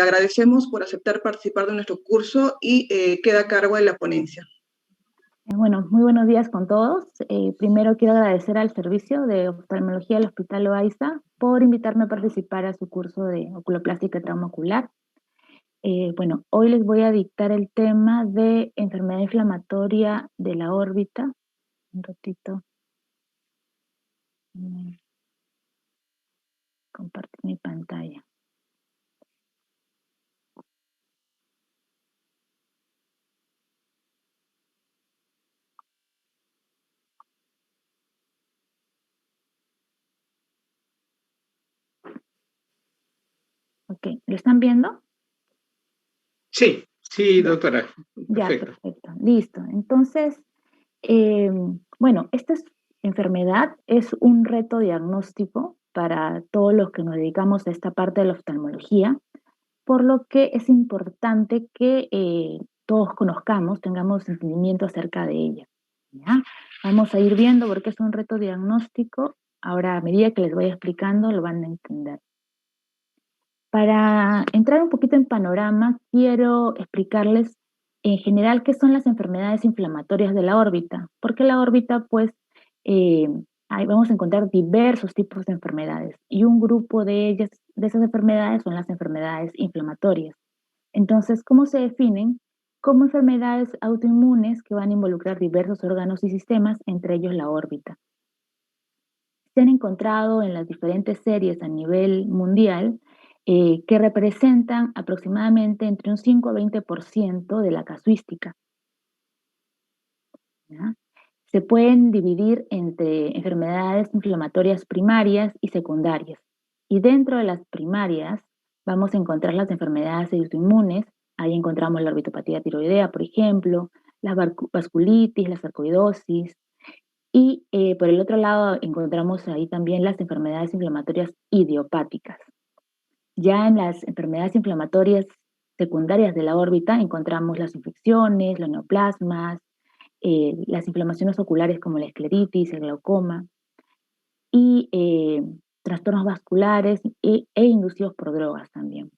Agradecemos por aceptar participar de nuestro curso y queda a cargo de la ponencia. Bueno, muy buenos días con todos. Primero quiero agradecer al Servicio de Oftalmología del Hospital Loaiza por invitarme a participar a su curso de oculoplástica y trauma ocular. Bueno, hoy les voy a dictar el tema de enfermedad inflamatoria de la órbita. Un ratito. Compartir mi pantalla. Ok, ¿lo están viendo? Sí, doctora. Ya, Perfecto. perfecto. Listo. Entonces, bueno, esta enfermedad es un reto diagnóstico para todos los que nos dedicamos a esta parte de la oftalmología, por lo que es importante que todos conozcamos, tengamos entendimiento acerca de ella. ¿Ya? Vamos a ir viendo por qué es un reto diagnóstico. Ahora, a medida que les voy explicando, lo van a entender. Para entrar un poquito en panorama, quiero explicarles en general qué son las enfermedades inflamatorias de la órbita, porque la órbita, pues, ahí vamos a encontrar diversos tipos de enfermedades y un grupo de ellas, de esas enfermedades, son las enfermedades inflamatorias. Entonces, ¿cómo se definen? Como enfermedades autoinmunes que van a involucrar diversos órganos y sistemas, entre ellos la órbita. Se han encontrado en las diferentes series a nivel mundial que representan aproximadamente entre un 5 a 20% de la casuística. ¿Ya? Se pueden dividir entre enfermedades inflamatorias primarias y secundarias. Y dentro de las primarias vamos a encontrar las enfermedades autoinmunes. Ahí encontramos la orbitopatía tiroidea, por ejemplo, la vasculitis, la sarcoidosis. Y por el otro lado encontramos ahí también las enfermedades inflamatorias idiopáticas. Ya en las enfermedades inflamatorias secundarias de la órbita encontramos las infecciones, los neoplasmas, las inflamaciones oculares como la escleritis, el glaucoma, y trastornos vasculares e inducidos por drogas también.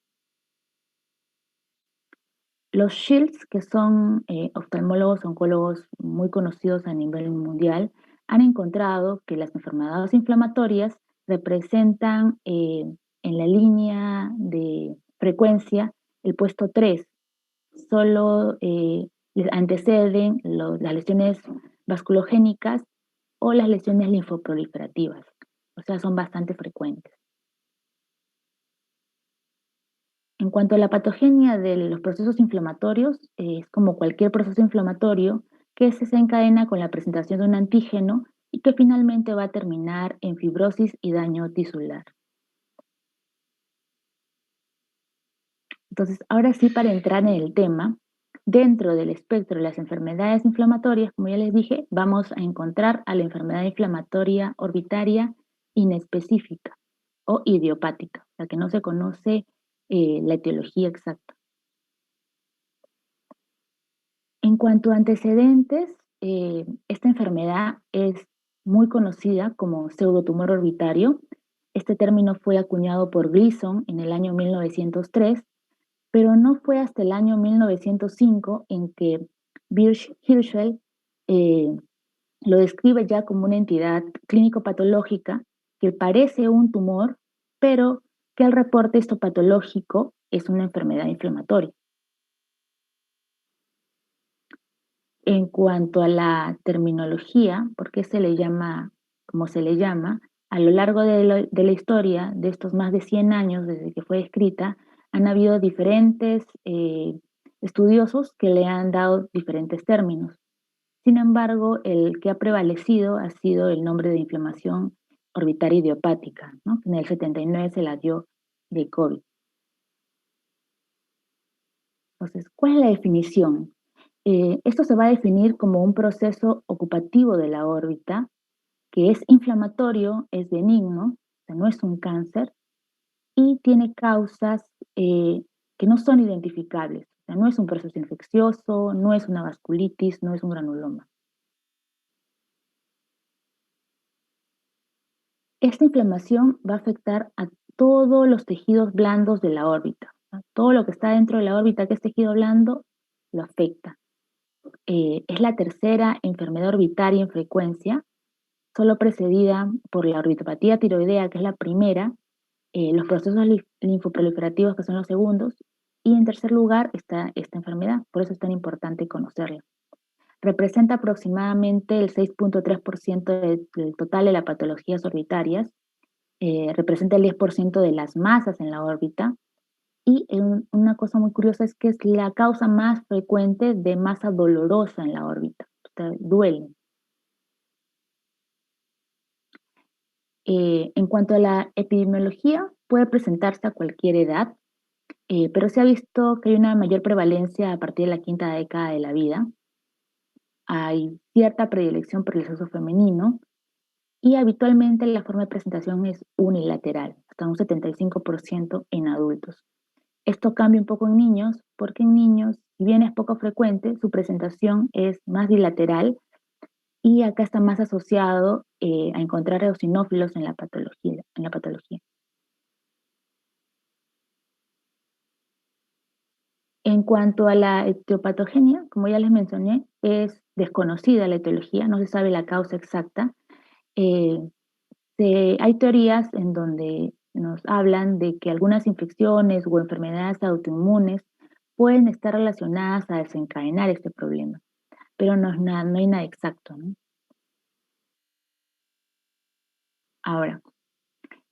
Los Shields, que son oftalmólogos, oncólogos muy conocidos a nivel mundial, han encontrado que las enfermedades inflamatorias representan en la línea de frecuencia el puesto 3. Solo les anteceden las lesiones vasculogénicas o las lesiones linfoproliferativas. O sea, son bastante frecuentes. En cuanto a la patogenia de los procesos inflamatorios, es como cualquier proceso inflamatorio que se desencadena con la presentación de un antígeno y que finalmente va a terminar en fibrosis y daño tisular. Entonces, ahora sí, para entrar en el tema, dentro del espectro de las enfermedades inflamatorias, como ya les dije, vamos a encontrar a la enfermedad inflamatoria orbitaria inespecífica o idiopática, la que no se conoce la etiología exacta. En cuanto a antecedentes, esta enfermedad es muy conocida como pseudotumor orbitario. Este término fue acuñado por Gleason en el año 1903, pero no fue hasta el año 1905 en que Hirschfeld lo describe ya como una entidad clínico-patológica que parece un tumor, pero que el reporte histopatológico es una enfermedad inflamatoria. En cuanto a la terminología, ¿por qué se le llama como se le llama? A lo largo de la historia, de estos más de 100 años desde que fue escrita, han habido diferentes estudiosos que le han dado diferentes términos. Sin embargo, el que ha prevalecido ha sido el nombre de inflamación orbitaria idiopática, ¿no? En el 79 se la dio de COVID. Entonces, ¿cuál es la definición? Esto se va a definir como un proceso ocupativo de la órbita que es inflamatorio, es benigno, o sea, no es un cáncer, y tiene causas que no son identificables. O sea, no es un proceso infeccioso, no es una vasculitis, no es un granuloma. Esta inflamación va a afectar a todos los tejidos blandos de la órbita, ¿no? Todo lo que está dentro de la órbita, que es tejido blando, lo afecta. Es la tercera enfermedad orbitaria en frecuencia, solo precedida por la orbitopatía tiroidea, que es la primera, los procesos linfoproliferativos, que son los segundos, y en tercer lugar está esta enfermedad, por eso es tan importante conocerla. Representa aproximadamente el 6.3% del total de las patologías orbitarias, representa el 10% de las masas en la órbita, y una cosa muy curiosa es que es la causa más frecuente de masa dolorosa en la órbita, o sea, duele. En cuanto a la epidemiología, puede presentarse a cualquier edad, pero se ha visto que hay una mayor prevalencia a partir de la quinta década de la vida. Hay cierta predilección por el sexo femenino y habitualmente la forma de presentación es unilateral, hasta un 75% en adultos. Esto cambia un poco en niños, porque en niños, si bien es poco frecuente, su presentación es más bilateral y acá está más asociado a encontrar eosinófilos en la patología. En cuanto a la etiopatogenia, como ya les mencioné, es desconocida la etiología, no se sabe la causa exacta. Eh, hay teorías en donde nos hablan de que algunas infecciones o enfermedades autoinmunes pueden estar relacionadas a desencadenar este problema, pero no hay nada exacto, ¿no? Ahora,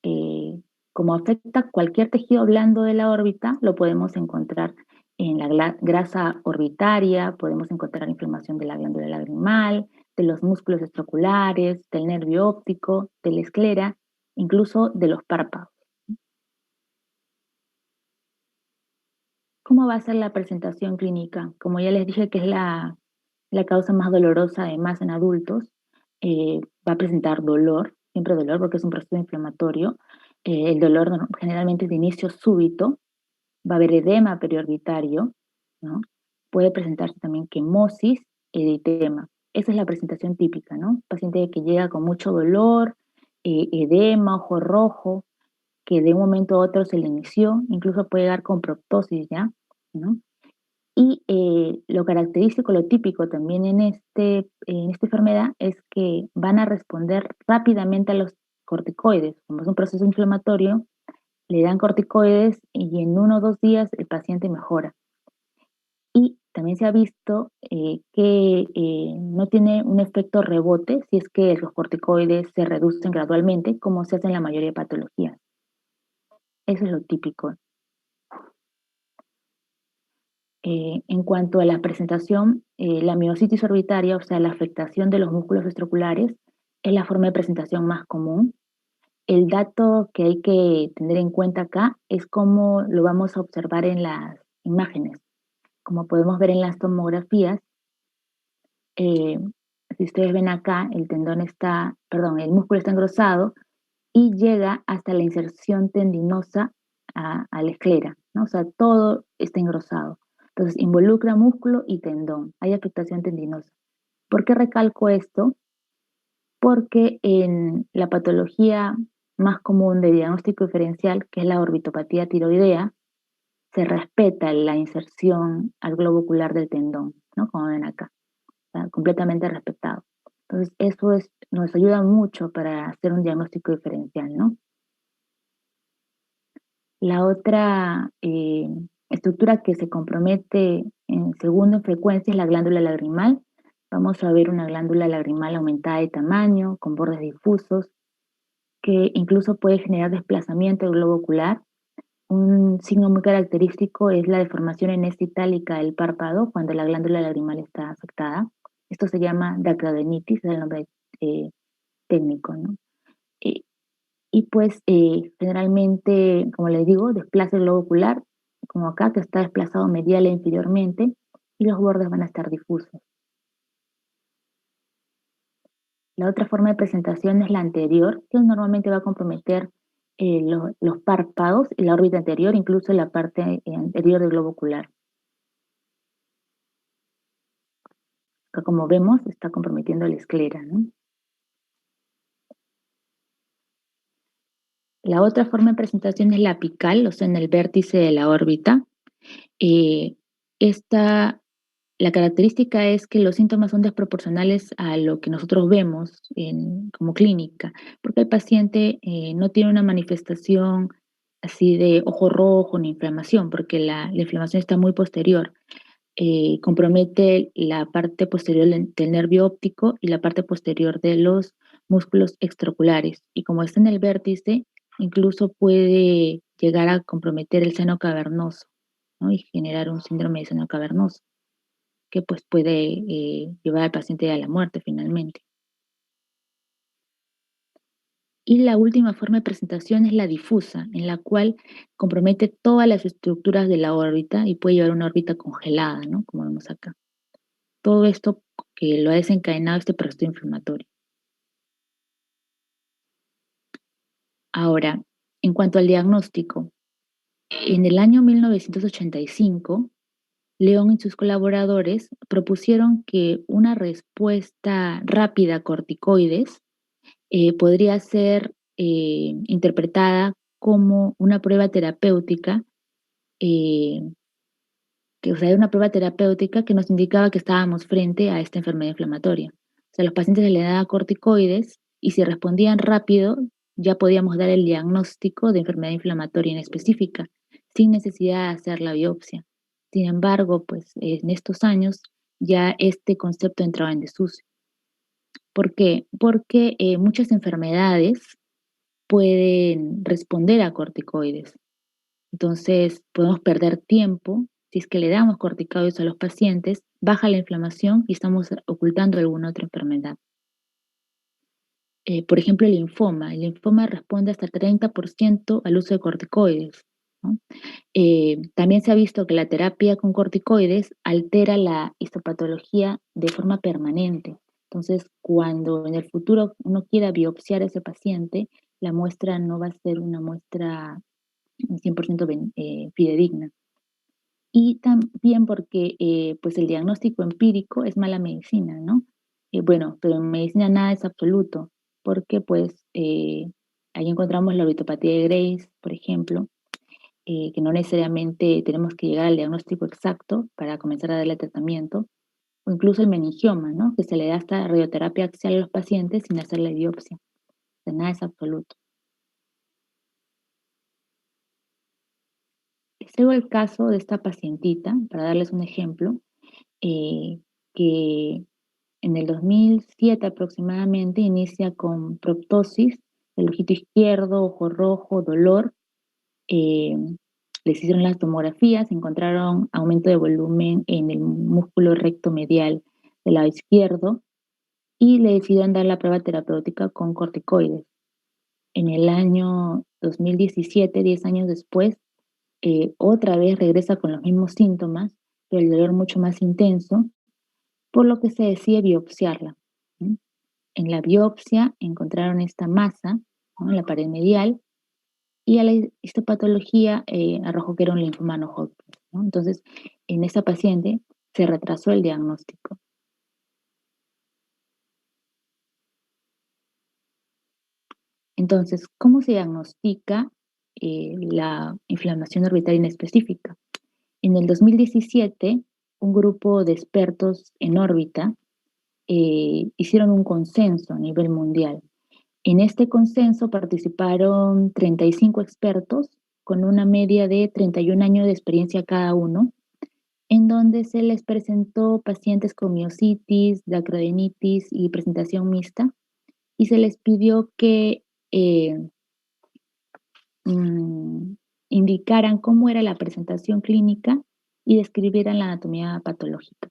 eh, como afecta cualquier tejido blando de la órbita, lo podemos encontrar en la grasa orbitaria, podemos encontrar inflamación de la glándula lagrimal, de los músculos extraoculares, del nervio óptico, de la esclera, incluso de los párpados. ¿Cómo va a ser la presentación clínica? Como ya les dije que es la causa más dolorosa, además en adultos, va a presentar dolor, siempre dolor porque es un proceso inflamatorio. El dolor generalmente es de inicio súbito, va a haber edema periorbitario, ¿no? Puede presentarse también quemosis, eritema. Esa es la presentación típica, ¿no? Paciente que llega con mucho dolor, edema, ojo rojo, que de un momento a otro se le inició, incluso puede llegar con proptosis ya, ¿no? Y lo característico, lo típico también en esta enfermedad es que van a responder rápidamente a los corticoides. Como es un proceso inflamatorio, le dan corticoides y en 1 o 2 días el paciente mejora. Y también se ha visto que no tiene un efecto rebote si es que los corticoides se reducen gradualmente, como se hace en la mayoría de patologías. Eso es lo típico. En cuanto a la presentación, la miositis orbitaria, o sea, la afectación de los músculos extraoculares, es la forma de presentación más común. El dato que hay que tener en cuenta acá es cómo lo vamos a observar en las imágenes. Como podemos ver en las tomografías, eh, si ustedes ven acá, el músculo está engrosado y llega hasta la inserción tendinosa a la esclera, ¿no? O sea, todo está engrosado. Entonces, involucra músculo y tendón. Hay afectación tendinosa. ¿Por qué recalco esto? Porque en la patología más común de diagnóstico diferencial, que es la orbitopatía tiroidea, se respeta la inserción al globo ocular del tendón, ¿no? Como ven acá, está completamente respetado. Entonces, nos ayuda mucho para hacer un diagnóstico diferencial, ¿no? La otra estructura que se compromete en segundo en frecuencia es la glándula lagrimal. Vamos a ver una glándula lagrimal aumentada de tamaño, con bordes difusos, que incluso puede generar desplazamiento del globo ocular. Un signo muy característico es la deformación en esta itálica del párpado cuando la glándula lagrimal está afectada. Esto se llama dacradenitis, es el nombre técnico, ¿no? Eh, y pues generalmente, como les digo, desplaza el globo ocular, como acá, que está desplazado medial e inferiormente, y los bordes van a estar difusos. La otra forma de presentación es la anterior, que normalmente va a comprometer los párpados y la órbita anterior, incluso la parte anterior del globo ocular. Acá, como vemos, está comprometiendo la esclera, ¿no? La otra forma de presentación es la apical, o sea, en el vértice de la órbita. La característica es que los síntomas son desproporcionales a lo que nosotros vemos como clínica, porque el paciente no tiene una manifestación así de ojo rojo ni inflamación, porque la inflamación está muy posterior. Compromete la parte posterior del nervio óptico y la parte posterior de los músculos extraoculares. Y como está en el vértice, incluso puede llegar a comprometer el seno cavernoso, ¿no? Y generar un síndrome de seno cavernoso, que pues puede llevar al paciente a la muerte finalmente. Y la última forma de presentación es la difusa, en la cual compromete todas las estructuras de la órbita y puede llevar a una órbita congelada, ¿no? Como vemos acá. Todo esto que lo ha desencadenado este proceso inflamatorio. Ahora, en cuanto al diagnóstico, en el año 1985, León y sus colaboradores propusieron que una respuesta rápida a corticoides podría ser interpretada como una prueba terapéutica, o sea, una prueba terapéutica que nos indicaba que estábamos frente a esta enfermedad inflamatoria. O sea, a los pacientes se les daba corticoides y si respondían rápido, ya podíamos dar el diagnóstico de enfermedad inflamatoria en específica, sin necesidad de hacer la biopsia. Sin embargo, pues en estos años ya este concepto entraba en desuso. ¿Por qué? Porque muchas enfermedades pueden responder a corticoides. Entonces, podemos perder tiempo si es que le damos corticoides a los pacientes, baja la inflamación y estamos ocultando alguna otra enfermedad. Por ejemplo, el linfoma. El linfoma responde hasta 30% al uso de corticoides, ¿no? También se ha visto que la terapia con corticoides altera la histopatología de forma permanente. Entonces, cuando en el futuro uno quiera biopsiar a ese paciente, la muestra no va a ser una muestra 100% fidedigna. Y también porque pues el diagnóstico empírico es mala medicina, ¿no? Bueno, pero en medicina nada es absoluto, porque pues ahí encontramos la oritopatía de Graves, por ejemplo, que no necesariamente tenemos que llegar al diagnóstico exacto para comenzar a darle tratamiento, o incluso el meningioma, ¿no? Que se le da hasta radioterapia axial a los pacientes sin hacerle biopsia. O sea, nada es absoluto. Les traigo el caso de esta pacientita, para darles un ejemplo, que en el 2007 aproximadamente inicia con proptosis del ojito izquierdo, ojo rojo, dolor. Eh, Les hicieron las tomografías, encontraron aumento de volumen en el músculo recto medial del lado izquierdo y le decidieron dar la prueba terapéutica con corticoides. En el año 2017, 10 años después, otra vez regresa con los mismos síntomas, pero el dolor mucho más intenso, por lo que se decide biopsiarla. ¿Sí? En la biopsia encontraron esta masa, ¿no?, en la pared medial y a la histopatología arrojó que era un linfoma no Hodgkin, ¿no? Entonces, en esta paciente se retrasó el diagnóstico. Entonces, ¿cómo se diagnostica la inflamación orbital inespecífica? En el 2017, un grupo de expertos en órbita hicieron un consenso a nivel mundial. En este consenso participaron 35 expertos con una media de 31 años de experiencia cada uno, en donde se les presentó pacientes con miositis, dacrodenitis y presentación mixta, y se les pidió que eh, mm, indicaran cómo era la presentación clínica y describieran la anatomía patológica.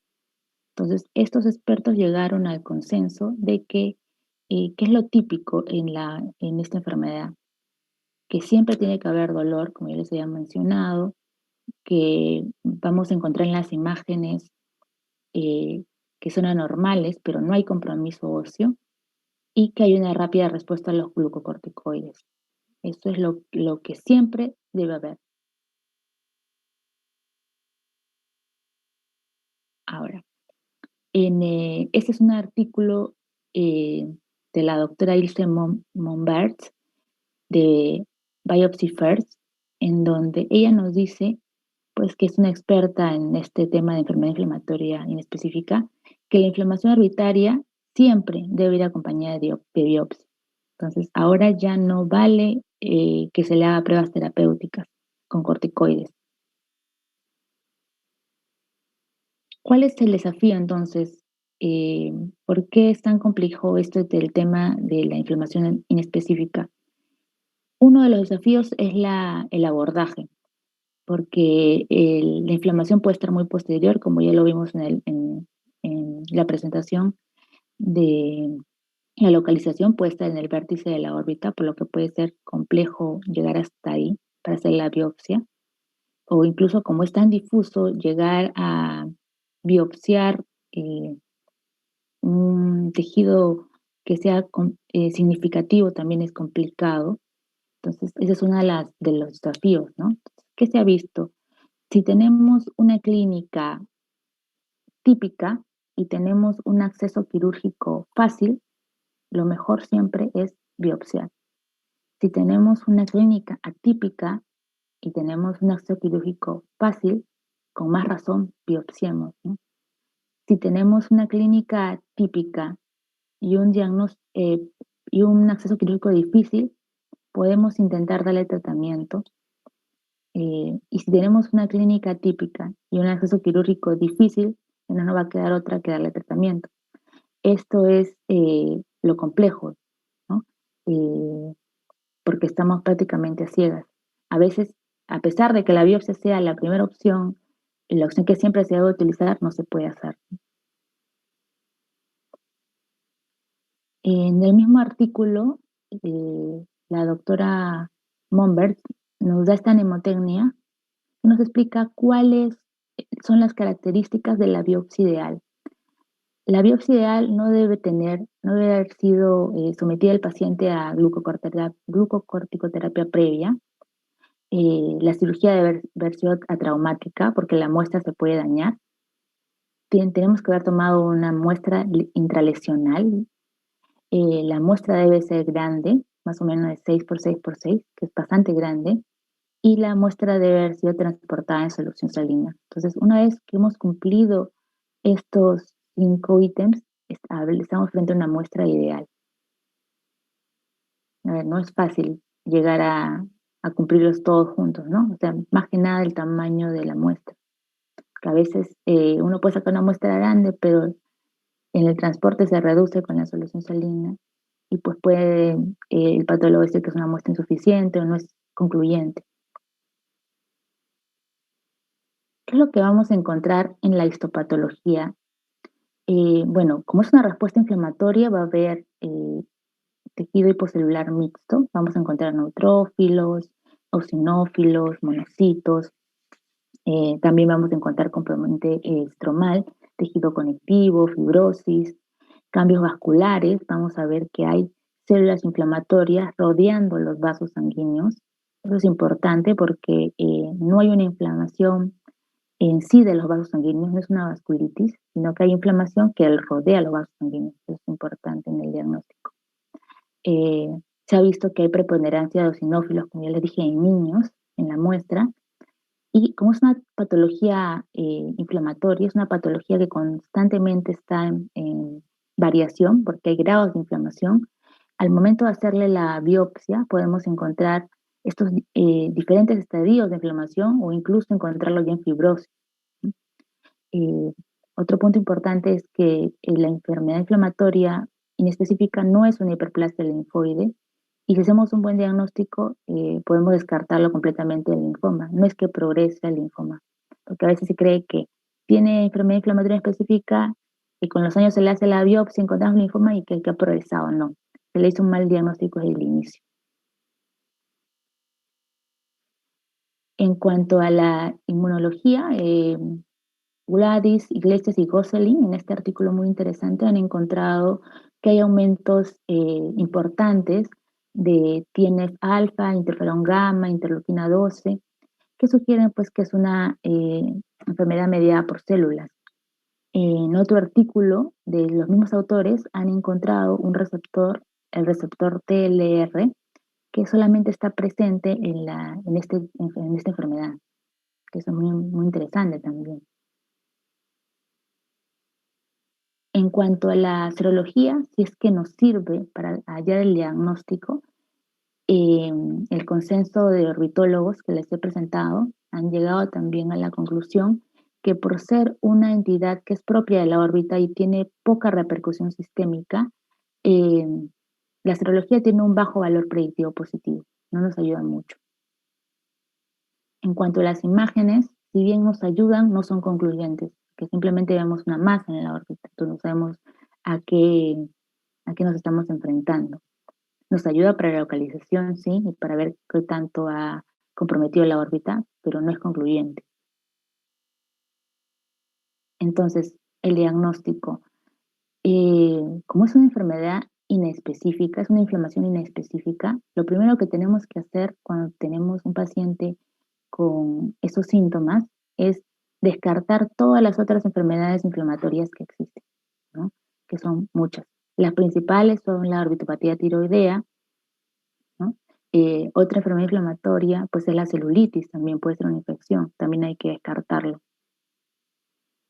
Entonces, estos expertos llegaron al consenso de que, ¿qué es lo típico en esta enfermedad? Que siempre tiene que haber dolor, como ya les había mencionado, que vamos a encontrar en las imágenes eh, que son anormales, pero no hay compromiso óseo, y que hay una rápida respuesta a los glucocorticoides. Eso es lo que siempre debe haber. Ahora, este es un artículo de la doctora Ilse Mombert de Biopsy First, en donde ella nos dice, pues que es una experta en este tema de enfermedad inflamatoria inespecífica, que la inflamación orbitaria siempre debe ir acompañada de biopsia. Entonces, ahora ya no vale que se le haga pruebas terapéuticas con corticoides. ¿Cuál es el desafío entonces? ¿Por qué es tan complejo esto del tema de la inflamación inespecífica? Uno de los desafíos es el abordaje, porque la inflamación puede estar muy posterior, como ya lo vimos en la presentación, de la localización puede estar en el vértice de la órbita, por lo que puede ser complejo llegar hasta ahí para hacer la biopsia, o incluso como es tan difuso, llegar a biopsiar un tejido que sea significativo también es complicado. Entonces, ese es uno de los desafíos, ¿no? ¿Qué se ha visto? Si tenemos una clínica típica y tenemos un acceso quirúrgico fácil, lo mejor siempre es biopsiar. Si tenemos una clínica atípica y tenemos un acceso quirúrgico fácil, con más razón biopsiemos, ¿no? Si tenemos una clínica típica y y un acceso quirúrgico difícil, podemos intentar darle tratamiento. Y si tenemos una clínica típica y un acceso quirúrgico difícil, no nos va a quedar otra que darle tratamiento. Esto es lo complejo, ¿no? Porque estamos prácticamente a ciegas. A veces, a pesar de que la biopsia sea la primera opción, la opción que siempre se debe utilizar, no se puede hacer. En el mismo artículo, la doctora Monbert nos da esta mnemotecnia, nos explica cuáles son las características de la biopsia ideal. La biopsia ideal no debe haber sido sometida al paciente a glucocorticoterapia previa. La cirugía debe haber sido atraumática porque la muestra se puede dañar. Tenemos que haber tomado una muestra intralesional. La muestra debe ser grande, más o menos de 6 por 6 por 6, que es bastante grande, y la muestra debe haber sido transportada en solución salina. Entonces, una vez que hemos cumplido estos 5 ítems, estamos frente a una muestra ideal. A ver, no es fácil llegar a cumplirlos todos juntos, ¿no? O sea, más que nada el tamaño de la muestra. Que a veces uno puede sacar una muestra grande, pero en el transporte se reduce con la solución salina y pues puede el patólogo decir que es una muestra insuficiente o no es concluyente. ¿Qué es lo que vamos a encontrar en la histopatología? Bueno, como es una respuesta inflamatoria, va a haber tejido hipocelular mixto. Vamos a encontrar neutrófilos, eosinófilos, monocitos. También vamos a encontrar componente estromal, tejido conectivo, fibrosis, cambios vasculares. Vamos a ver que hay células inflamatorias rodeando los vasos sanguíneos. Eso es importante porque no hay una inflamación en sí de los vasos sanguíneos, no es una vasculitis, sino que hay inflamación que rodea los vasos sanguíneos. Eso es importante en el diagnóstico. Se ha visto que hay preponderancia de eosinófilos, como ya les dije, en niños, en la muestra, y como es una patología inflamatoria, es una patología que constantemente está en variación, porque hay grados de inflamación, al momento de hacerle la biopsia podemos encontrar estos diferentes estadios de inflamación o incluso encontrarlo ya en fibrosis. Otro punto importante es que la enfermedad inflamatoria inespecífica no es una hiperplasia linfoide, y si hacemos un buen diagnóstico, podemos descartarlo completamente del linfoma. No es que progrese el linfoma, porque a veces se cree que tiene enfermedad inflamatoria específica y con los años se le hace la biopsia, encontramos linfoma y que ha progresado. No, se le hizo un mal diagnóstico desde el inicio. En cuanto a la inmunología, Gladys, Iglesias y Gosselin, en este artículo muy interesante, han encontrado que hay aumentos importantes de TNF-alfa, interferón gamma, interleuquina 12, que sugieren pues que es una enfermedad mediada por células. En otro artículo de los mismos autores han encontrado un receptor, el receptor TLR, que solamente está presente en esta enfermedad, que eso es muy, muy interesante también. En cuanto a la serología, si es que nos sirve para hallar el diagnóstico, el consenso de orbitólogos que les he presentado han llegado también a la conclusión que por ser una entidad que es propia de la órbita y tiene poca repercusión sistémica, la serología tiene un bajo valor predictivo positivo, no nos ayuda mucho. En cuanto a las imágenes, si bien nos ayudan, no son concluyentes, que simplemente vemos una masa en la órbita, entonces no sabemos a qué nos estamos enfrentando. Nos ayuda para la localización, sí, y para ver qué tanto ha comprometido la órbita, pero no es concluyente. Entonces, el diagnóstico, como es una enfermedad inespecífica, es una inflamación inespecífica, lo primero que tenemos que hacer cuando tenemos un paciente con esos síntomas es descartar todas las otras enfermedades inflamatorias que existen, ¿no? Que son muchas. Las principales son la orbitopatía tiroidea, ¿no? Otra enfermedad inflamatoria, pues es la celulitis, también puede ser una infección, también hay que descartarlo.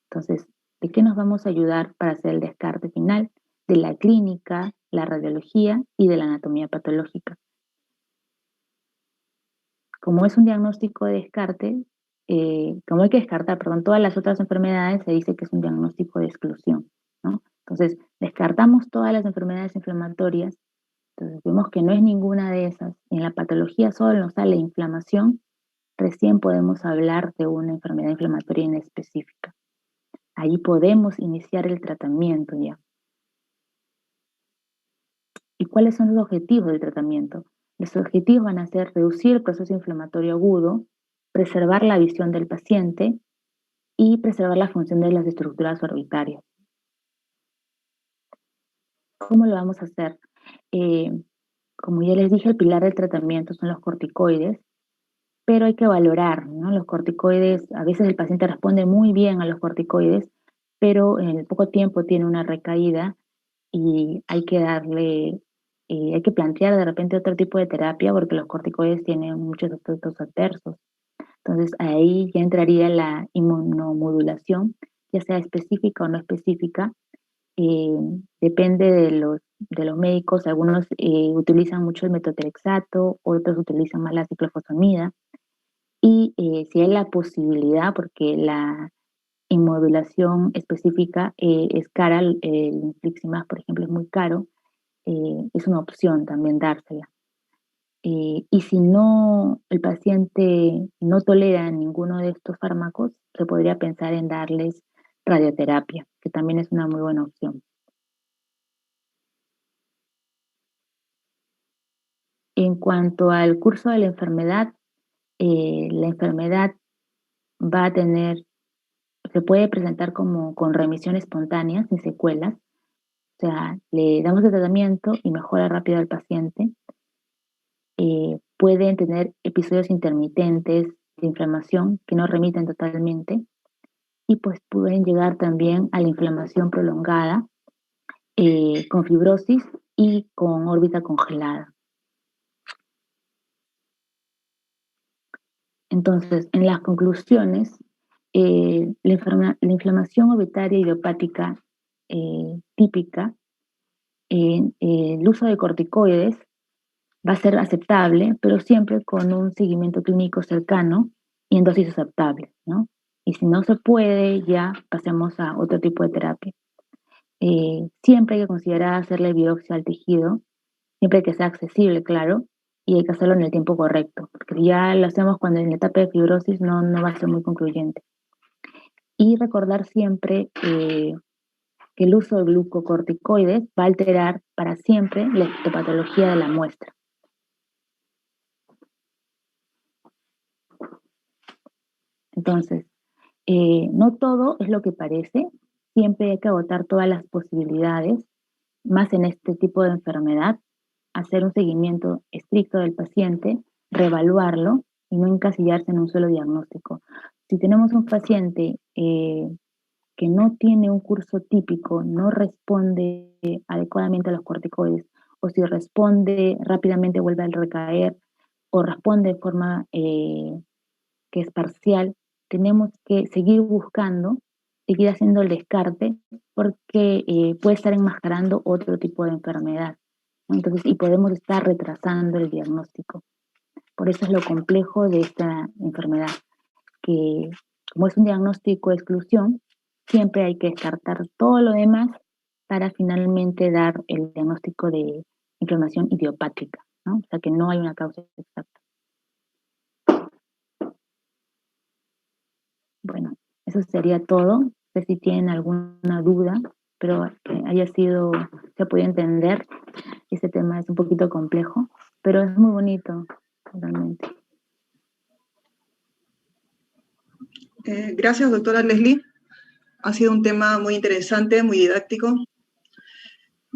Entonces, ¿de qué nos vamos a ayudar para hacer el descarte final? De la clínica, la radiología y de la anatomía patológica. Como es un diagnóstico de descarte, como hay que descartar, perdón, todas las otras enfermedades, se dice que es un diagnóstico de exclusión, ¿no? Entonces, descartamos todas las enfermedades inflamatorias. Entonces vemos que no es ninguna de esas. En la patología solo nos sale inflamación, recién podemos hablar de una enfermedad inflamatoria en específica. Ahí podemos iniciar el tratamiento ya. ¿Y cuáles son los objetivos del tratamiento? Los objetivos van a ser reducir el proceso inflamatorio agudo, preservar la visión del paciente y preservar la función de las estructuras orbitarias. ¿Cómo lo vamos a hacer? Como ya les dije, el pilar del tratamiento son los corticoides, pero hay que valorar, ¿no? Los corticoides, a veces el paciente responde muy bien a los corticoides, pero en el poco tiempo tiene una recaída y hay que hay que plantear de repente otro tipo de terapia porque los corticoides tienen muchos efectos adversos. Entonces ahí ya entraría la inmunomodulación, ya sea específica o no específica, depende de los médicos, algunos utilizan mucho el metotrexato, otros utilizan más la ciclofosfamida, y si hay la posibilidad, porque la inmodulación específica es cara, el infliximab, por ejemplo, es muy caro, es una opción también dársela. Y si no, el paciente no tolera ninguno de estos fármacos, se podría pensar en darles radioterapia, que también es una muy buena opción. En cuanto al curso de la enfermedad va a se puede presentar como con remisión espontánea, sin secuelas. O sea, le damos el tratamiento y mejora rápido al paciente. Pueden tener episodios intermitentes de inflamación que no remiten totalmente y pues pueden llegar también a la inflamación prolongada con fibrosis y con órbita congelada. Entonces, en las conclusiones, la inflamación orbitaria idiopática típica, el uso de corticoides va a ser aceptable, pero siempre con un seguimiento clínico cercano y en dosis aceptables, ¿no? Y si no se puede, ya pasemos a otro tipo de terapia. Siempre hay que considerar hacerle biopsia al tejido, siempre que sea accesible, claro, y hay que hacerlo en el tiempo correcto, porque ya lo hacemos cuando en la etapa de fibrosis no va a ser muy concluyente. Y recordar siempre que el uso de glucocorticoides va a alterar para siempre la histopatología de la muestra. Entonces, no todo es lo que parece, siempre hay que agotar todas las posibilidades, más en este tipo de enfermedad, hacer un seguimiento estricto del paciente, reevaluarlo y no encasillarse en un solo diagnóstico. Si tenemos un paciente que no tiene un curso típico, no responde adecuadamente a los corticoides o si responde rápidamente vuelve a recaer, o responde de forma que es parcial, tenemos que seguir buscando, seguir haciendo el descarte, porque puede estar enmascarando otro tipo de enfermedad, ¿no? Entonces, y podemos estar retrasando el diagnóstico. Por eso es lo complejo de esta enfermedad, que como es un diagnóstico de exclusión, siempre hay que descartar todo lo demás para finalmente dar el diagnóstico de inflamación idiopática, ¿no? O sea, que no hay una causa exacta. Bueno, eso sería todo. No sé si tienen alguna duda, pero que haya sido, se puede entender. Este tema es un poquito complejo, pero es muy bonito, realmente. Gracias, doctora Leslie. Ha sido un tema muy interesante, muy didáctico.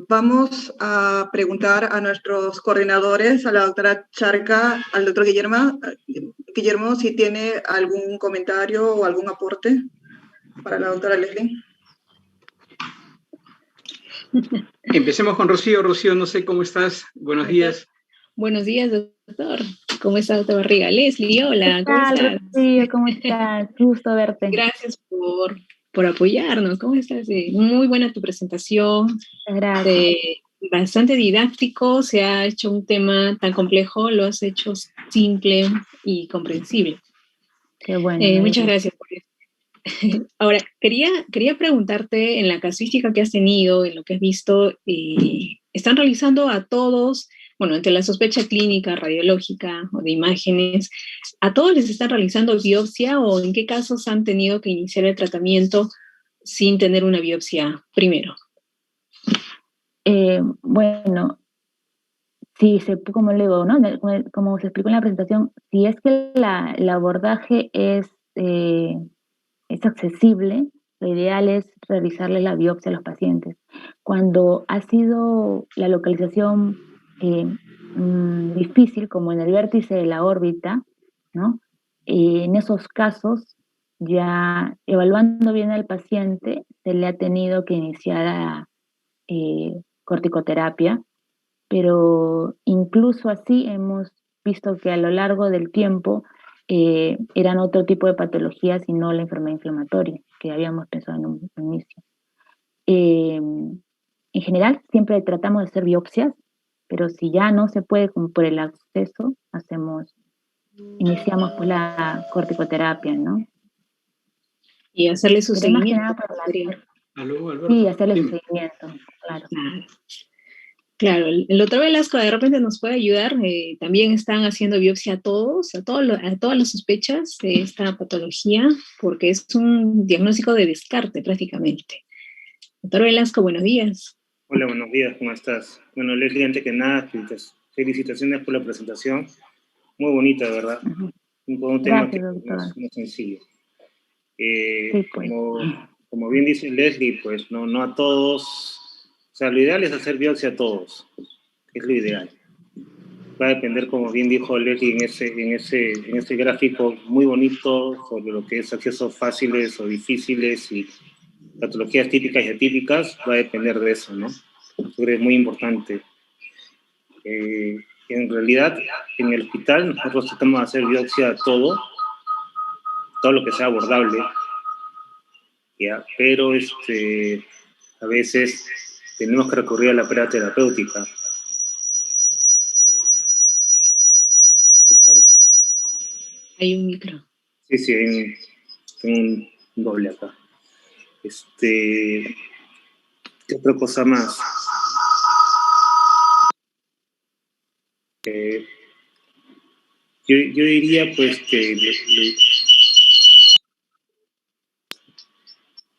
Vamos a preguntar a nuestros coordinadores, a la doctora Charca, al doctor Guillermo, si tiene algún comentario o algún aporte para la doctora Leslie. Empecemos con Rocío. Rocío, no sé cómo estás. Buenos días. Buenos días, doctor. ¿Cómo está, doctor Barriga? Leslie, hola, ¿cómo estás? Rocío, ¿cómo estás? Gusto verte. Gracias por apoyarnos. ¿Cómo estás? Muy buena tu presentación. Gracias. Bastante didáctico. Se ha hecho un tema tan complejo, lo has hecho simple y comprensible. Qué bueno. Muchas gracias por eso. Ahora, quería preguntarte, en la casuística que has tenido, en lo que has visto, ¿están realizando a todos, bueno, ante la sospecha clínica, radiológica o de imágenes, a todos les están realizando biopsia o en qué casos han tenido que iniciar el tratamiento sin tener una biopsia primero? Bueno, sí, como le digo, ¿no? Como se explicó en la presentación, si es que el abordaje es accesible, lo ideal es realizarle la biopsia a los pacientes. Cuando ha sido la localización difícil, como en el vértice de la órbita, ¿no? En esos casos, ya evaluando bien al paciente, se le ha tenido que iniciar corticoterapia, pero incluso así hemos visto que a lo largo del tiempo eran otro tipo de patologías y no la enfermedad inflamatoria que habíamos pensado en un inicio. En general, siempre tratamos de hacer biopsias, pero si ya no se puede como por el acceso, iniciamos pues la corticoterapia, ¿no? Y hacerle su pero seguimiento. Más que nada sí, hacerle su seguimiento, claro. Claro, el doctor Velasco de repente nos puede ayudar. También están haciendo biopsia a todas las sospechas de esta patología, porque es un diagnóstico de descarte prácticamente. Doctor Velasco, buenos días. Hola, buenos días, ¿cómo estás? Bueno, Leslie, antes que nada, felicitaciones por la presentación. Muy bonita, ¿verdad? Un tema que no es sencillo. Sí, pues. Como bien dice Leslie, pues no a todos. O sea, lo ideal es hacer biopsia a todos. Es lo ideal. Va a depender, como bien dijo Leslie, en ese gráfico muy bonito sobre lo que es accesos fáciles o difíciles y patologías típicas y atípicas, va a depender de eso, ¿no? Yo creo que es muy importante. En realidad, en el hospital nosotros tratamos de hacer biopsia a todo lo que sea abordable, ¿ya? Pero a veces tenemos que recurrir a la prueba terapéutica. Hay un micro. Sí, hay un doble acá. ¿Qué otra cosa más? Yo diría pues que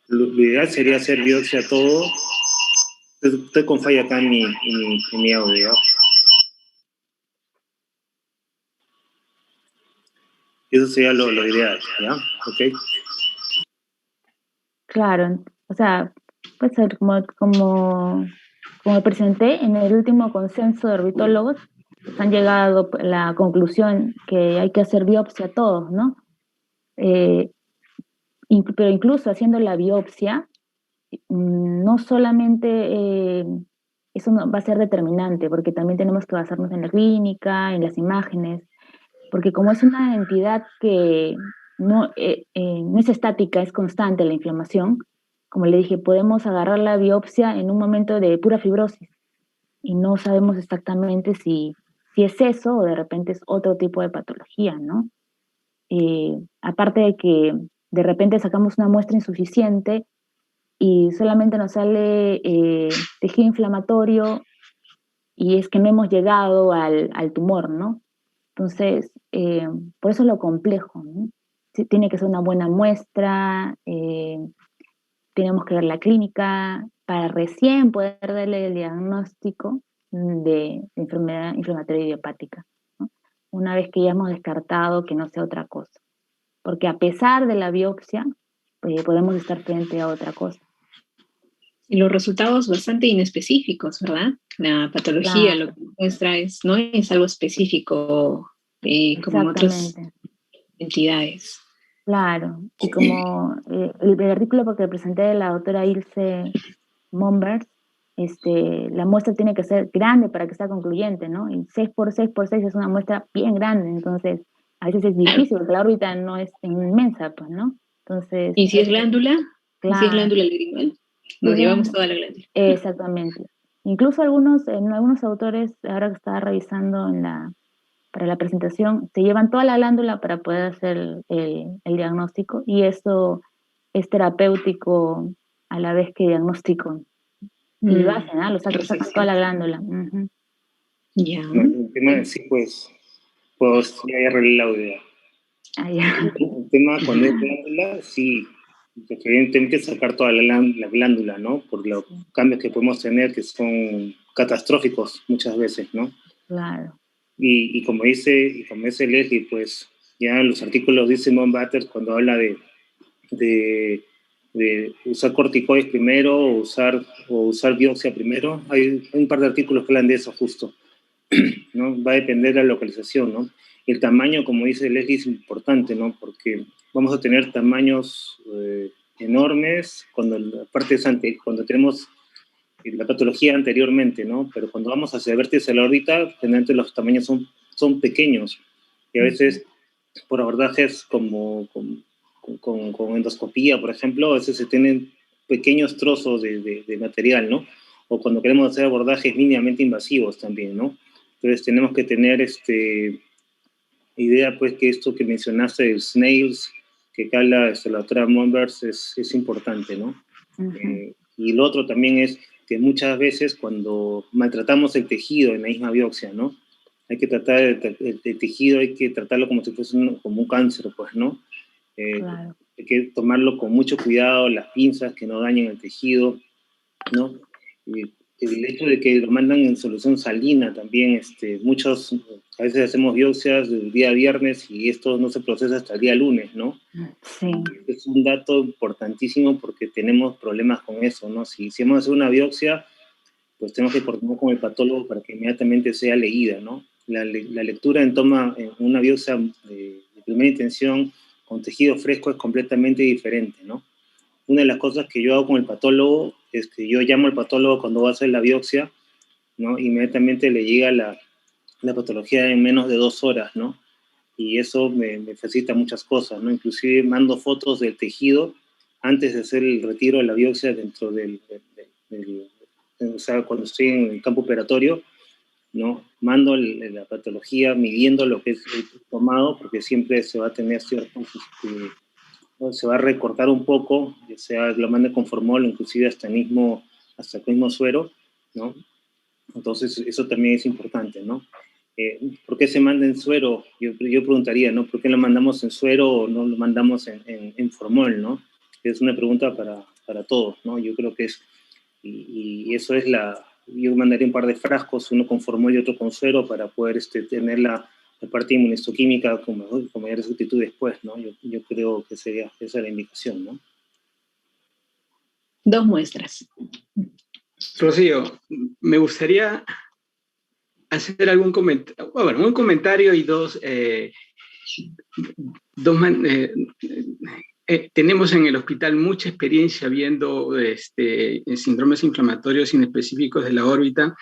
lo ideal sería hacer biopsia a todo. Estoy con falla acá en mi audio. Eso sería lo ideal, ¿ya? ¿Ok? Claro, o sea, pues como presenté en el último consenso de orbitólogos, han llegado a la conclusión que hay que hacer biopsia a todos, ¿no? Pero incluso haciendo la biopsia, no solamente eso no, va a ser determinante, porque también tenemos que basarnos en la clínica, en las imágenes, porque como es una entidad que no es estática, es constante la inflamación, como le dije, podemos agarrar la biopsia en un momento de pura fibrosis y no sabemos exactamente si es eso o de repente es otro tipo de patología, ¿no? Aparte de que de repente sacamos una muestra insuficiente y solamente nos sale tejido inflamatorio y es que no hemos llegado al tumor, ¿no? Entonces, por eso es lo complejo, ¿no? Sí, tiene que ser una buena muestra, tenemos que ver la clínica para recién poder darle el diagnóstico de enfermedad inflamatoria idiopática, ¿no? Una vez que ya hemos descartado que no sea otra cosa. Porque a pesar de la biopsia, podemos estar frente a otra cosa. Y los resultados bastante inespecíficos, ¿verdad? La patología Claro. lo que muestra no es algo específico como en otras Exactamente. entidades. Claro, y como el artículo que presenté de la doctora Ilse Momberg, la muestra tiene que ser grande para que sea concluyente, ¿no? Y 6 por 6 por 6 es una muestra bien grande, entonces a veces es difícil porque la órbita no es inmensa, pues, ¿no? Entonces, ¿Y si es glándula? ¿Y si es claro, glándula lagrimal? y Nos es llevamos grande. toda la glándula. Exactamente. Incluso en algunos autores, ahora que estaba revisando para la presentación, se llevan toda la glándula para poder hacer el diagnóstico y eso es terapéutico a la vez que diagnóstico. Y lo hacen, ¿ah? Lo sacan toda la glándula. Uh-huh. Ya. No, el tema sí, pues ya arreglé la idea. Ah, ya. El tema cuando es glándula, sí, evidentemente sacar toda la glándula, ¿no? Por los cambios que podemos tener que son catastróficos muchas veces, ¿no? Claro. Y como dice Leslie, pues ya los artículos de Simon Batters cuando habla de usar corticoides primero o usar biopsia primero, hay un par de artículos que hablan de eso justo, ¿no? Va a depender de la localización, ¿no? El tamaño, como dice Leslie, es importante, ¿no? Porque vamos a tener tamaños enormes cuando tenemos la patología anteriormente, ¿no? Pero cuando vamos hacia vértice de la órbita, generalmente los tamaños son pequeños y a veces por abordajes como con endoscopía, por ejemplo, a veces se tienen pequeños trozos de material, ¿no? O cuando queremos hacer abordajes mínimamente invasivos también, ¿no? Entonces tenemos que tener idea, pues, que esto que mencionaste, el snails, que habla la doctora Monbers, es importante, ¿no? Uh-huh. Y lo otro también es que muchas veces cuando maltratamos el tejido en la misma biopsia, ¿no? Hay que tratar el tejido, hay que tratarlo como si fuese como un cáncer, pues, ¿no? Claro. Hay que tomarlo con mucho cuidado, las pinzas que no dañen el tejido, ¿no? El hecho de que lo mandan en solución salina también, muchos, a veces hacemos biopsias del día viernes y esto no se procesa hasta el día lunes, ¿no? Sí. Es un dato importantísimo porque tenemos problemas con eso, ¿no? Si vamos a hacer una biopsia, pues tenemos que coordinar con el patólogo para que inmediatamente sea leída, ¿no? La lectura en una biopsia de primera intención con tejido fresco es completamente diferente, ¿no? Una de las cosas que yo hago con el patólogo es que yo llamo al patólogo cuando va a hacer la biopsia, ¿no? Inmediatamente le llega la patología en menos de 2 horas, ¿no? Y eso me facilita muchas cosas, ¿no? Inclusive mando fotos del tejido antes de hacer el retiro de la biopsia dentro o sea, cuando estoy en el campo operatorio, ¿no? Mando la patología midiendo lo que es tomado, porque siempre se va a tener ciertos, se va a recortar un poco, ya sea lo mande con formol, inclusive hasta el mismo suero, ¿no? Entonces eso también es importante, ¿no? ¿Por qué se manda en suero? Yo preguntaría, ¿no? ¿Por qué lo mandamos en suero o no lo mandamos en formol, ¿no? Es una pregunta para todos, ¿no? Yo creo que y eso es yo mandaría un par de frascos, uno con formol y otro con suero para poder tener la parte inmunistoquímica con mayor exactitud después, ¿no? Yo creo que sería esa la indicación, ¿no? 2 muestras. Rocío, me gustaría hacer algún comentario, bueno, un comentario y dos tenemos en el hospital mucha experiencia viendo síndromes inflamatorios inespecíficos de la órbita,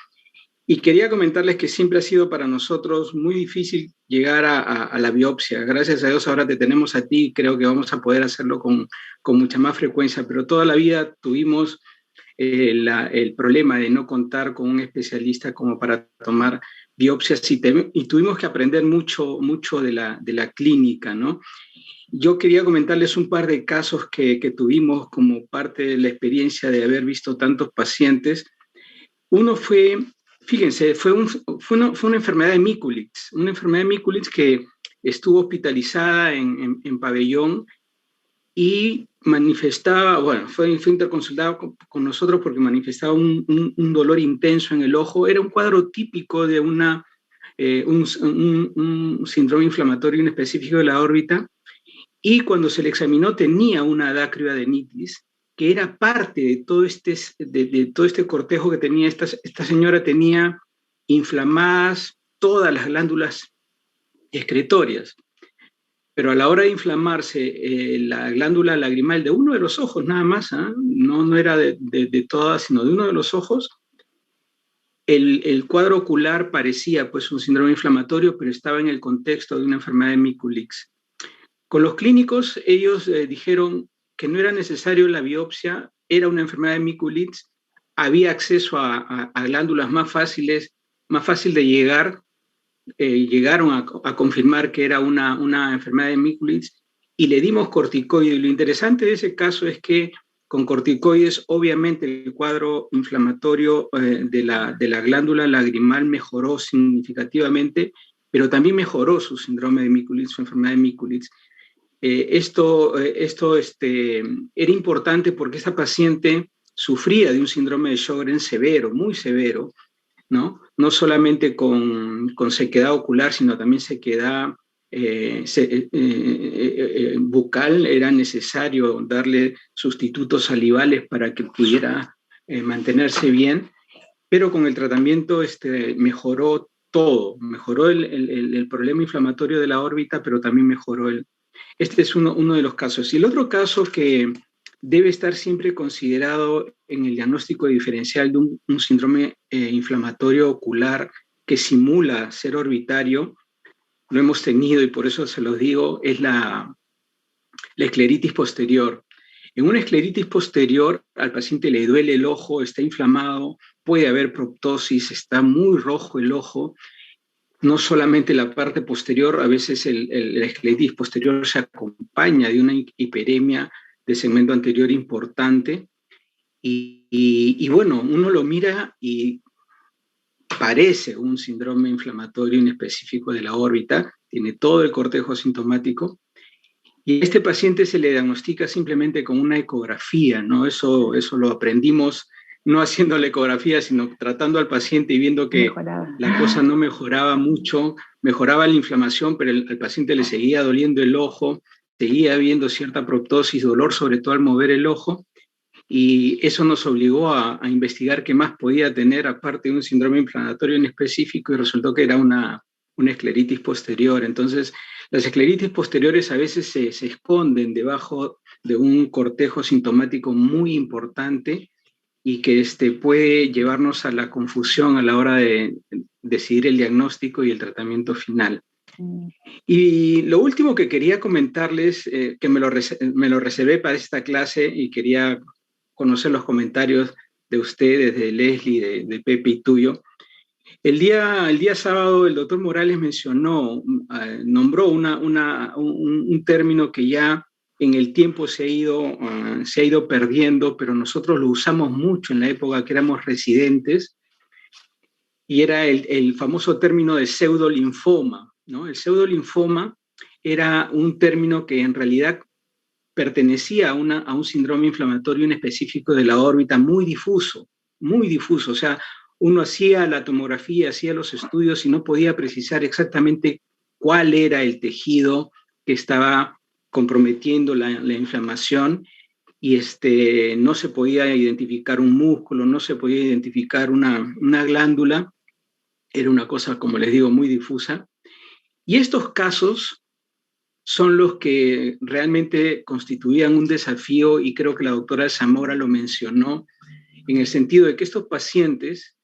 y quería comentarles que siempre ha sido para nosotros muy difícil llegar a la biopsia. Gracias a Dios ahora te tenemos a ti, creo que vamos a poder hacerlo con mucha más frecuencia, pero toda la vida tuvimos el problema de no contar con un especialista como para tomar biopsias, y tuvimos que aprender mucho de la clínica, ¿no? Yo quería comentarles un par de casos que tuvimos como parte de la experiencia de haber visto tantos pacientes. Uno fue, fíjense, fue una enfermedad de Mikulicz que estuvo hospitalizada en Pabellón y manifestaba, bueno, fue interconsultado con nosotros porque manifestaba un dolor intenso en el ojo. Era un cuadro típico de un síndrome inflamatorio inespecífico de la órbita, y cuando se le examinó tenía una dacryoadenitis, que era parte de todo este cortejo que tenía. Esta señora tenía inflamadas todas las glándulas excretorias, pero a la hora de inflamarse la glándula lagrimal de uno de los ojos nada más, no era de todas, sino de uno de los ojos, el cuadro ocular parecía pues un síndrome inflamatorio, pero estaba en el contexto de una enfermedad de Mikulicz. Con los clínicos, ellos dijeron que no era necesario la biopsia, era una enfermedad de Mikulicz, había acceso a glándulas más fácil de llegar. Llegaron a confirmar que era una enfermedad de Mikulicz, y le dimos corticoides. Lo interesante de ese caso es que con corticoides, obviamente, el cuadro inflamatorio de la glándula lagrimal mejoró significativamente, pero también mejoró su síndrome de Mikulicz, su enfermedad de Mikulicz. Esto era importante porque esta paciente sufría de un síndrome de Sjögren severo, muy severo, ¿no? No solamente con sequedad ocular, sino también sequedad bucal. Era necesario darle sustitutos salivales para que pudiera mantenerse bien, pero con el tratamiento mejoró todo, mejoró el problema inflamatorio de la órbita, pero también mejoró Este es uno de los casos. Y el otro caso que debe estar siempre considerado en el diagnóstico diferencial de un síndrome inflamatorio ocular que simula ser orbitario, lo hemos tenido y por eso se los digo, es la escleritis posterior. En una escleritis posterior al paciente le duele el ojo, está inflamado, puede haber proptosis, está muy rojo el ojo. No solamente la parte posterior, a veces la escleritis posterior se acompaña de una hiperemia de segmento anterior importante, y bueno, uno lo mira y parece un síndrome inflamatorio inespecífico de la órbita, tiene todo el cortejo sintomático, y a este paciente se le diagnostica simplemente con una ecografía, ¿no? Eso lo aprendimos no haciendo la ecografía, sino tratando al paciente y viendo que la cosa no mejoraba mucho, mejoraba la inflamación, pero al paciente le seguía doliendo el ojo, seguía habiendo cierta proptosis, dolor sobre todo al mover el ojo, y eso nos obligó a investigar qué más podía tener aparte de un síndrome inflamatorio en específico, y resultó que era una escleritis posterior. Entonces, las escleritis posteriores a veces se esconden debajo de un cortejo sintomático muy importante, y que puede llevarnos a la confusión a la hora de decidir el diagnóstico y el tratamiento final. Y lo último que quería comentarles, que me lo reservé para esta clase y quería conocer los comentarios de ustedes, de Leslie, de Pepe y tuyo. El día sábado el doctor Morales nombró un término que ya en el tiempo se ha ido perdiendo, pero nosotros lo usamos mucho en la época que éramos residentes, y era el famoso término de pseudolinfoma, ¿no? El pseudolinfoma era un término que en realidad pertenecía a un síndrome inflamatorio inespecífico de la órbita muy difuso, o sea, uno hacía la tomografía, hacía los estudios y no podía precisar exactamente cuál era el tejido que estaba comprometiendo la inflamación, y no se podía identificar un músculo, no se podía identificar una glándula, era una cosa, como les digo, muy difusa. Y estos casos son los que realmente constituían un desafío, y creo que la doctora Zamora lo mencionó, en el sentido de que estos pacientes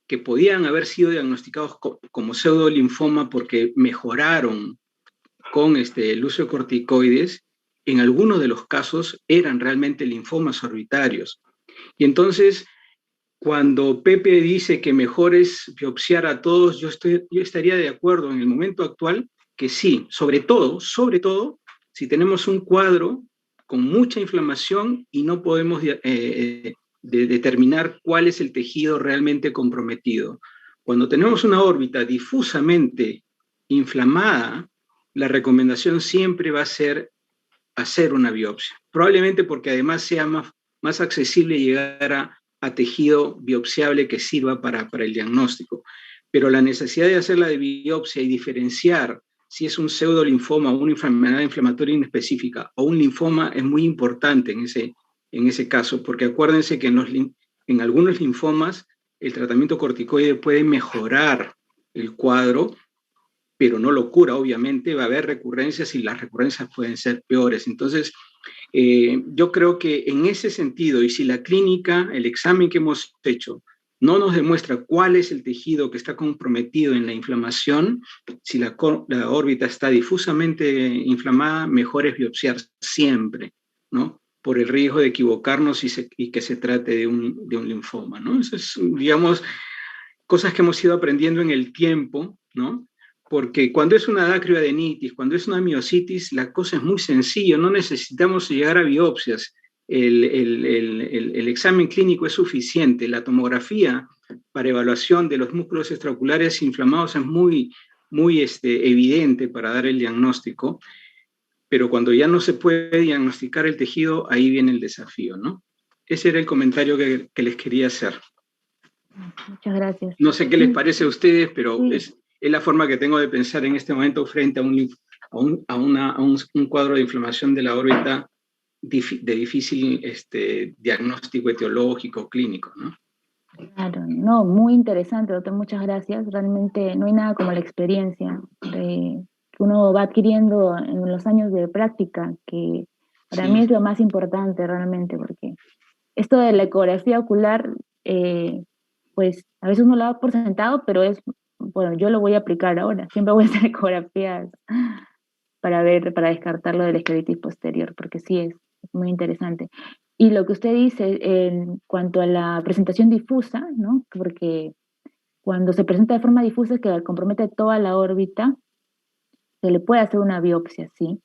que podían haber sido diagnosticados como pseudolinfoma porque mejoraron con el uso de corticoides, en algunos de los casos eran realmente linfomas orbitarios. Y entonces, cuando Pepe dice que mejor es biopsiar a todos, yo estaría de acuerdo en el momento actual que sí, sobre todo, si tenemos un cuadro con mucha inflamación y no podemos determinar cuál es el tejido realmente comprometido. Cuando tenemos una órbita difusamente inflamada, la recomendación siempre va a ser hacer una biopsia. Probablemente porque además sea más accesible llegar a tejido biopsiable que sirva para el diagnóstico. Pero la necesidad de hacer la biopsia y diferenciar si es un pseudolinfoma o una enfermedad inflamatoria inespecífica o un linfoma es muy importante en ese caso, porque acuérdense que en algunos linfomas el tratamiento corticoide puede mejorar el cuadro, pero no lo cura, obviamente. Va a haber recurrencias y las recurrencias pueden ser peores. Entonces, yo creo que en ese sentido, y si la clínica, el examen que hemos hecho, no nos demuestra cuál es el tejido que está comprometido en la inflamación, si la órbita está difusamente inflamada, mejor es biopsiar siempre, ¿no? Por el riesgo de equivocarnos y que se trate de un linfoma, ¿no? Eso es, digamos, cosas que hemos ido aprendiendo en el tiempo, ¿no? Porque cuando es una dacrioadenitis, cuando es una miositis, la cosa es muy sencilla, no necesitamos llegar a biopsias. El examen clínico es suficiente. La tomografía para evaluación de los músculos extraoculares inflamados es muy evidente para dar el diagnóstico, pero cuando ya no se puede diagnosticar el tejido, ahí viene el desafío, ¿no? Ese era el comentario que les quería hacer. Muchas gracias. No sé qué les parece a ustedes, pero sí, es la forma que tengo de pensar en este momento frente a un cuadro de inflamación de la órbita de difícil diagnóstico etiológico, clínico, ¿no? Claro, no, muy interesante, doctor, muchas gracias. Realmente no hay nada como la experiencia que uno va adquiriendo en los años de práctica, que para mí es lo más importante realmente, porque esto de la ecografía ocular, pues a veces uno lo da por sentado, pero bueno, yo lo voy a aplicar ahora, siempre voy a hacer ecografías para descartar lo de la escleritis posterior, porque sí es muy interesante. Y lo que usted dice en cuanto a la presentación difusa, ¿no? Porque cuando se presenta de forma difusa que compromete toda la órbita, se le puede hacer una biopsia, ¿sí?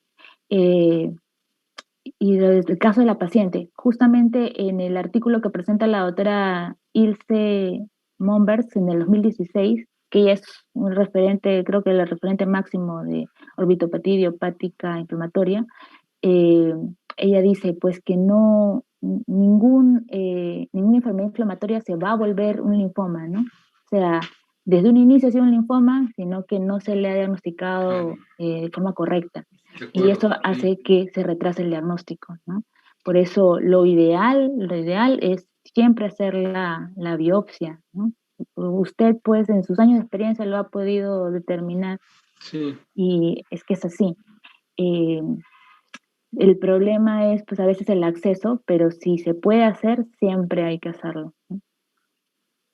Y desde el caso de la paciente, justamente en el artículo que presenta la doctora Ilse Momberts en el 2016, que ella es un referente, creo que el referente máximo de orbitopatía idiopática inflamatoria, ella dice pues que ninguna enfermedad inflamatoria se va a volver un linfoma, ¿no? O sea, desde un inicio ha sido un linfoma, sino que no se le ha diagnosticado de forma correcta. Y eso hace que se retrase el diagnóstico, ¿no? Por eso lo ideal es siempre hacer la biopsia, ¿no? Usted, pues, en sus años de experiencia lo ha podido determinar. Sí. Y es que es así. El problema es, pues, a veces el acceso, pero si se puede hacer, siempre hay que hacerlo, ¿no?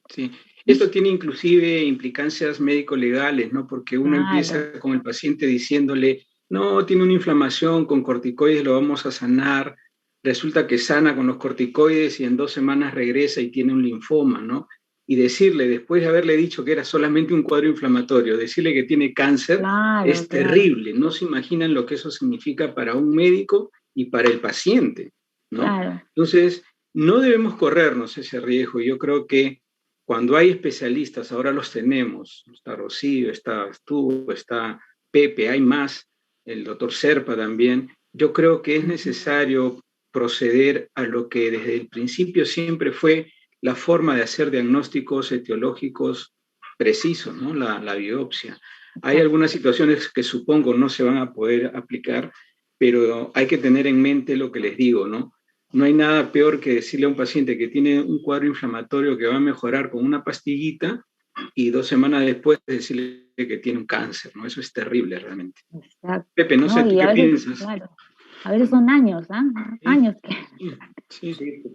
Sí. Esto tiene inclusive implicancias médico-legales, ¿no? Porque uno empieza con el paciente diciéndole, no, tiene una inflamación, con corticoides lo vamos a sanar. Resulta que sana con los corticoides y en 2 semanas regresa y tiene un linfoma, ¿no? Y decirle, después de haberle dicho que era solamente un cuadro inflamatorio, decirle que tiene cáncer, es terrible. No se imaginan lo que eso significa para un médico y para el paciente, ¿no? Claro. Entonces, no debemos corrernos ese riesgo. Yo creo que cuando hay especialistas, ahora los tenemos, está Rocío, está tú, está Pepe, hay más, el doctor Serpa también, yo creo que es necesario proceder a lo que desde el principio siempre fue la forma de hacer diagnósticos etiológicos precisos, ¿no? La biopsia. Hay algunas situaciones que supongo no se van a poder aplicar, pero hay que tener en mente lo que les digo, ¿no? No hay nada peor que decirle a un paciente que tiene un cuadro inflamatorio que va a mejorar con una pastillita y 2 semanas después decirle que tiene un cáncer, ¿no? Eso es terrible realmente. Exacto. Pepe, no sé, ¿tú qué piensas? Claro, a veces son años, ¿ah? Años que... Sí, sí. Sí,